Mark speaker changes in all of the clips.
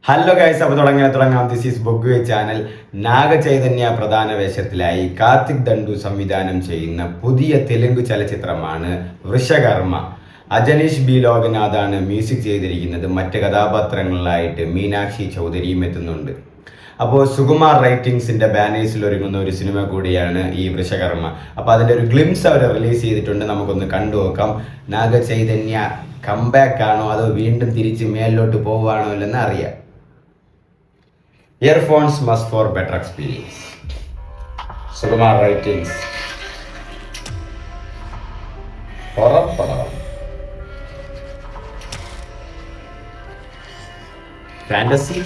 Speaker 1: Hello guys, അപ്പോൾ തുടങ്ങാം. This is ബൊഗ്വേ ചാനൽ. നാഗചൈതന്യ പ്രധാന വേഷത്തിലായി കാർത്തിക് ദണ്ഡു സംവിധാനം ചെയ്യുന്ന പുതിയ തെലുങ്ക് ചലച്ചിത്രമാണ് വൃഷകർമ്മ. അജനീഷ് ബി ലോകനാഥാണ് മ്യൂസിക് ചെയ്തിരിക്കുന്നത്. മറ്റ് കഥാപാത്രങ്ങളിലായിട്ട് മീനാക്ഷി ചൗധരിയും എത്തുന്നുണ്ട്. അപ്പോൾ സുകുമാർ റൈറ്റിംഗ്സിന്റെ ബാനേഴ്സിൽ ഒരുങ്ങുന്ന ഒരു സിനിമ കൂടിയാണ് ഈ വൃഷകർമ്മ. അപ്പോൾ അതിൻ്റെ ഒരു ഗ്ലിംസ് അവർ റിലീസ് ചെയ്തിട്ടുണ്ട്. നമുക്കൊന്ന് കണ്ടു നോക്കാം. നാഗചൈതന്യ കംബാക്ക് ആണോ അതോ വീണ്ടും തിരിച്ച് മേലിലോട്ട് പോവുകയാണോ അല്ലെന്ന് അറിയാം. Earphones must for better experience. Sukumar Writings. Horror padam. Fantasy.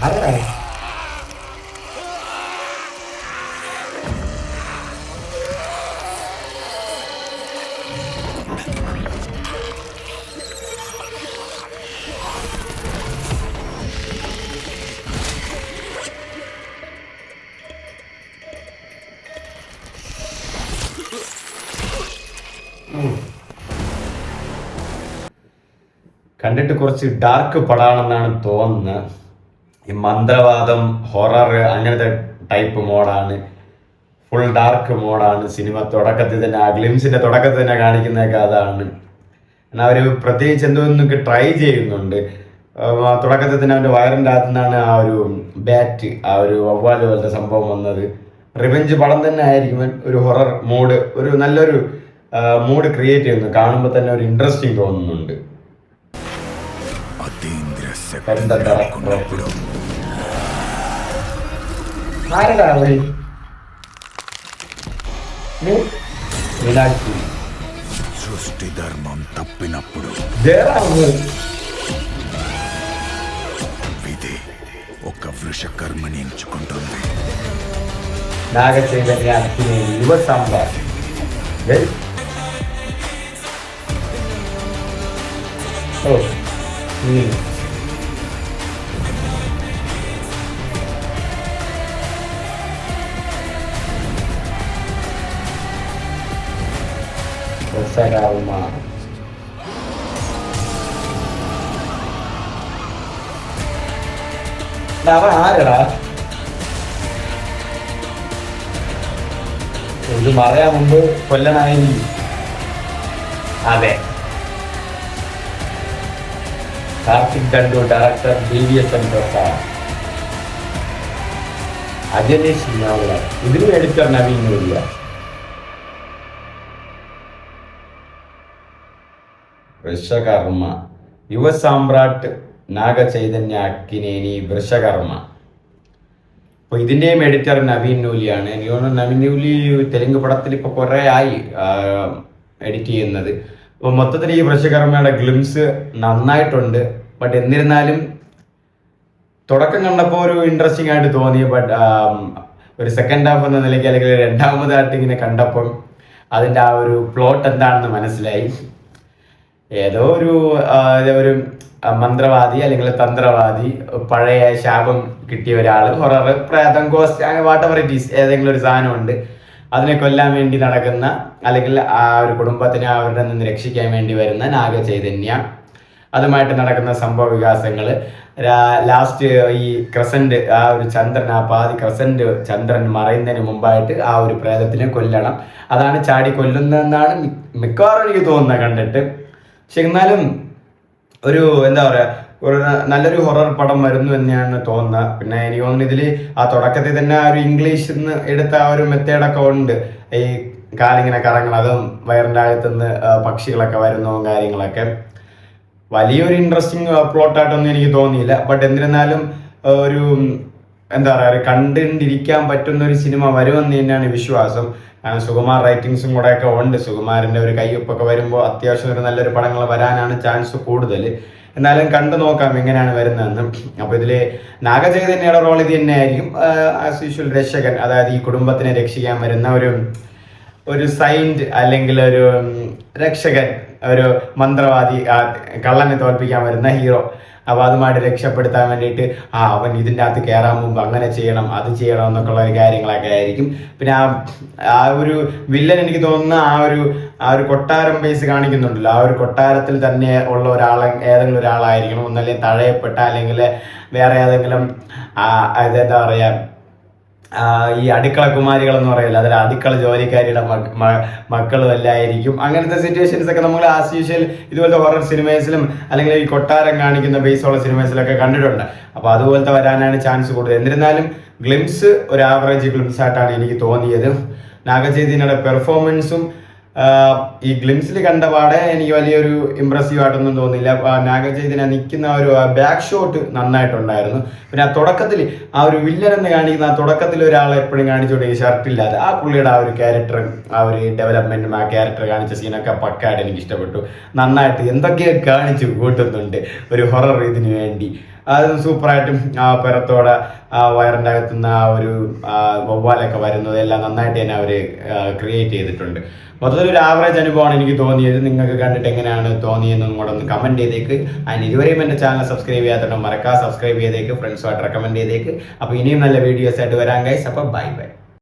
Speaker 1: Horror. കണ്ടിട്ട് കുറച്ച് ഡാർക്ക് പടാണെന്നാണ് തോന്നുന്നത്. ഈ മന്ത്രവാദം, ഹൊറർ അങ്ങനത്തെ ടൈപ്പ് മോഡാണ്. ഫുൾ ഡാർക്ക് മോഡാണ്. സിനിമ തുടക്കത്തിൽ തന്നെ, ആ ഗ്ലിംസിന്റെ തുടക്കത്തിൽ തന്നെ കാണിക്കുന്നതൊക്കെ അതാണ്. എന്നാൽ അവർ പ്രത്യേകിച്ച് എന്തോന്നൊക്കെ ട്രൈ ചെയ്യുന്നുണ്ട്. തുടക്കത്തിൽ തന്നെ അവൻ്റെ വയറിൻ്റെ അകത്തു നിന്നാണ് ആ ഒരു ബാറ്റ്, ആ ഒരു വവ്വാല് പോലത്തെ സംഭവം വന്നത്. റിവെഞ്ച് പടം തന്നെ ആയിരിക്കും. ഒരു ഹൊറർ മൂഡ്, ഒരു നല്ലൊരു മൂഡ് ക്രിയേറ്റ് ചെയ്യുന്നു. കാണുമ്പോൾ തന്നെ ഒരു ഇൻട്രസ്റ്റിംഗ് തോന്നുന്നുണ്ട്.
Speaker 2: సృష్టి ధర్మం తప్పినప్పుడు విధి ఒక వృషకర్మని ఎంచుకుంటుంది.
Speaker 1: నాగచైతన్య యువ సామ్రాట్. Vൃഷകർമ്മ. അവൻ ആരടാ? ഇത് പറയാൻ മുമ്പ് കൊല്ലനായിരിക്കും. അതെ, കാർത്തിക് ദണ്ഡു, ഡയറക്ടർ DVS പ്രസാദ്, അജനീഷ് നാവ്ല, ഇതിനും എഡിറ്റർ നവീൻ നൂലിയ. വൃഷകർമ്മ, യുവ സാമ്രാട്ട് നാഗചൈതന്യ അക്കിനേനി. വൃഷകർമ്മ. അപ്പോൾ ഇതിൻ്റെയും എഡിറ്റർ നവീൻ നൂലിയാണ്. എനിക്ക് തോന്നുന്നു നവീൻ നൂലി തെലുങ്ക് പടത്തിൽ ഇപ്പോൾ കുറേ ആയി എഡിറ്റ് ചെയ്യുന്നത്. അപ്പോൾ മൊത്തത്തിൽ ഈ വൃഷകർമ്മയുടെ ഗ്ലിംസ് നന്നായിട്ടുണ്ട്. ബട്ട് എന്നിരുന്നാലും തുടക്കം കണ്ടപ്പോൾ ഒരു ഇൻട്രസ്റ്റിംഗ് ആയിട്ട് തോന്നി. ബട്ട് ഒരു സെക്കൻഡ് ഹാഫ് എന്ന നിലയ്ക്ക്, അല്ലെങ്കിൽ രണ്ടാമതായിട്ട് ഇങ്ങനെ കണ്ടപ്പം അതിൻ്റെ ആ ഒരു പ്ലോട്ട് എന്താണെന്ന് മനസ്സിലായി. ഏതോ ഒരു മന്ത്രവാദി അല്ലെങ്കിൽ തന്ത്രവാദി, പഴയ ശാപം കിട്ടിയ ഒരാൾ, ഹൊറർ, പ്രേതം, ഗോസ്റ്റ്, വാട്ടെവർ ഇറ്റ് ഈസ്, ഏതെങ്കിലും ഒരു സാധനമുണ്ട്. അതിനെ കൊല്ലാൻ വേണ്ടി നടക്കുന്ന, അല്ലെങ്കിൽ ആ ഒരു കുടുംബത്തിനെ അവരുടെ നിന്ന് രക്ഷിക്കാൻ വേണ്ടി വരുന്ന നാഗചൈതന്യ, അതുമായിട്ട് നടക്കുന്ന സംഭവ വികാസങ്ങൾ. ലാസ്റ്റ് ഈ ക്രസന്റ്, ആ ഒരു ചന്ദ്രൻ, ആ പാതി ക്രസന്റ് ചന്ദ്രൻ മറയുന്നതിന് മുമ്പായിട്ട് ആ ഒരു പ്രേതത്തിനെ കൊല്ലണം. അതാണ് ചാടി കൊല്ലുന്നതെന്നാണ് മിക്കവാറും എനിക്ക് തോന്നുന്നത് കണ്ടിട്ട്. പക്ഷെ എന്നാലും ഒരു എന്താ പറയുക, ഒരു നല്ലൊരു ഹൊറർ പടം വരുന്നു തന്നെയാണ് തോന്നുന്നത്. പിന്നെ എനിക്ക് തോന്നുന്നു ഇതിൽ ആ തുടക്കത്തിൽ തന്നെ ആ ഒരു ഇംഗ്ലീഷിൽ നിന്ന് എടുത്ത ആ ഒരു മെത്തേഡൊക്കെ ഉണ്ട്. ഈ കാലിങ്ങനെ കറങ്ങണതും വയറിൻ്റെ അകത്തുനിന്ന് പക്ഷികളൊക്കെ വരുന്നതും കാര്യങ്ങളൊക്കെ വലിയൊരു ഇൻട്രസ്റ്റിംഗ് പ്ലോട്ടായിട്ടൊന്നും എനിക്ക് തോന്നിയില്ല. ബട്ട് എന്നിരുന്നാലും ഒരു എന്താ പറയുക, കണ്ടിരിക്കാൻ പറ്റുന്ന ഒരു സിനിമ വരുമെന്ന് തന്നെയാണ് വിശ്വാസം. കാരണം സുകുമാർ റൈറ്റിംഗ്സും കൂടെയൊക്കെ ഉണ്ട്. സുകുമാരൻ്റെ ഒരു കയ്യൊപ്പൊക്കെ വരുമ്പോൾ അത്യാവശ്യം ഒരു നല്ലൊരു പടങ്ങൾ വരാനാണ് ചാൻസ് കൂടുതൽ. എന്നാലും കണ്ടു നോക്കാം എങ്ങനെയാണ് വരുന്നതെന്ന്. അപ്പോൾ ഇതിൽ നാഗചൈതന്യയുടെ റോൾ ഇത് തന്നെയായിരിക്കും. ആസ് യൂഷ്വൽ രക്ഷകൻ, അതായത് ഈ കുടുംബത്തിനെ രക്ഷിക്കാൻ വരുന്ന ഒരു സൈന്റ് അല്ലെങ്കിൽ ഒരു രക്ഷകൻ, ഒരു മന്ത്രവാദി, കള്ളനെ തോൽപ്പിക്കാൻ വരുന്ന ഹീറോ. അപ്പോൾ അതുമായിട്ട് രക്ഷപ്പെടുത്താൻ വേണ്ടിയിട്ട് അവൻ ഇതിൻ്റെ അകത്ത് കയറാൻ മുമ്പ് അങ്ങനെ ചെയ്യണം, അത് ചെയ്യണം എന്നൊക്കെ ഉള്ള കാര്യങ്ങളൊക്കെ ആയിരിക്കും. പിന്നെ ആ ഒരു വില്ലൻ എനിക്ക് തോന്നുന്ന ആ ഒരു കൊട്ടാരം ബേസ് കാണിക്കുന്നുണ്ടല്ലോ, ആ ഒരു കൊട്ടാരത്തിൽ തന്നെ ഉള്ള ഏതെങ്കിലും ഒരാളായിരിക്കണം. ഒന്നല്ലെങ്കിൽ തഴയപ്പെട്ട, അല്ലെങ്കിൽ വേറെ ഏതെങ്കിലും ഇതെന്താ പറയുക, ഈ അടുക്കള കുമാരികൾ എന്ന് പറയില്ല, അതിൽ അടുക്കള ജോലിക്കാരിയുടെ മക്കളും എല്ലാം ആയിരിക്കും. അങ്ങനത്തെ സിറ്റുവേഷൻസ് ഒക്കെ നമ്മൾ ആസ് യൂഷ്വൽ ഇതുപോലത്തെ ഹൊറർ സിനിമേസിലും അല്ലെങ്കിൽ ഈ കൊട്ടാരം കാണിക്കുന്ന ബേസുള്ള സിനിമേസിലൊക്കെ കണ്ടിട്ടുണ്ട്. അപ്പോൾ അതുപോലത്തെ വരാനാണ് ചാൻസ് കൂടുതൽ. എന്നിരുന്നാലും ഗ്ലിംസ് ഒരു ആവറേജ് ഗ്ലിംസ് ആയിട്ടാണ് എനിക്ക് തോന്നിയത്. നാഗചൈതന്യയുടെ പെർഫോമൻസും ഈ ഗ്ലിംസിൽ കണ്ട പാടെ എനിക്ക് വലിയൊരു ഇമ്പ്രസീവ് ആയിട്ടൊന്നും തോന്നിയില്ല. നാഗചൈതന്യ നിൽക്കുന്ന ഒരു ബാക്ക് ഷോട്ട് നന്നായിട്ടുണ്ടായിരുന്നു. പിന്നെ ആ തുടക്കത്തിൽ ആ ഒരു വില്ലൻ എന്ന് കാണിക്കുന്ന ആ തുടക്കത്തിൽ ഒരാളെ എപ്പോഴും കാണിച്ചുകൊണ്ടെങ്കിൽ ഷർട്ടില്ലാതെ ആ പുള്ളിയുടെ ആ ഒരു ക്യാരക്ടർ, ആ ഒരു ഡെവലപ്മെന്റും ആ ക്യാരക്ടർ കാണിച്ച സീനൊക്കെ പക്കായിട്ട് എനിക്ക് ഇഷ്ടപ്പെട്ടു. നന്നായിട്ട് എന്തൊക്കെയോ കാണിച്ചു കൂട്ടുന്നുണ്ട് ഒരു ഹൊറർ ഇതിന് വേണ്ടി. അത് സൂപ്പറായിട്ടും ആ പിറത്തോടെ ആ വയറിൻ്റെ അകത്തുനിന്ന് ആ ഒരു വവ്വാലൊക്കെ വരുന്നത് എല്ലാം നന്നായിട്ട് തന്നെ അവർ ക്രിയേറ്റ് ചെയ്തിട്ടുണ്ട്. മൊത്തത്തിൽ ഒരു ആവറേജ് അനുഭവമാണ് എനിക്ക് തോന്നിയത്. നിങ്ങൾക്ക് കണ്ടിട്ട് എങ്ങനെയാണ് തോന്നിയെന്നും കൂടെ ഒന്ന് കമൻറ്റ് ചെയ്തേക്ക്. അതിന് ഇതുവരെയും എൻ്റെ ചാനൽ സബ്സ്ക്രൈബ് ചെയ്യാത്തതുകൊണ്ട് മറക്കാതെ സബ്സ്ക്രൈബ് ചെയ്തേക്ക്, ഫ്രണ്ട്സുമായിട്ട് റെക്കമെൻഡ് ചെയ്തേക്ക്. അപ്പോൾ ഇനിയും നല്ല വീഡിയോസ് ആയിട്ട് വരാം ഗൈസ്. അപ്പോൾ ബൈ ബൈ.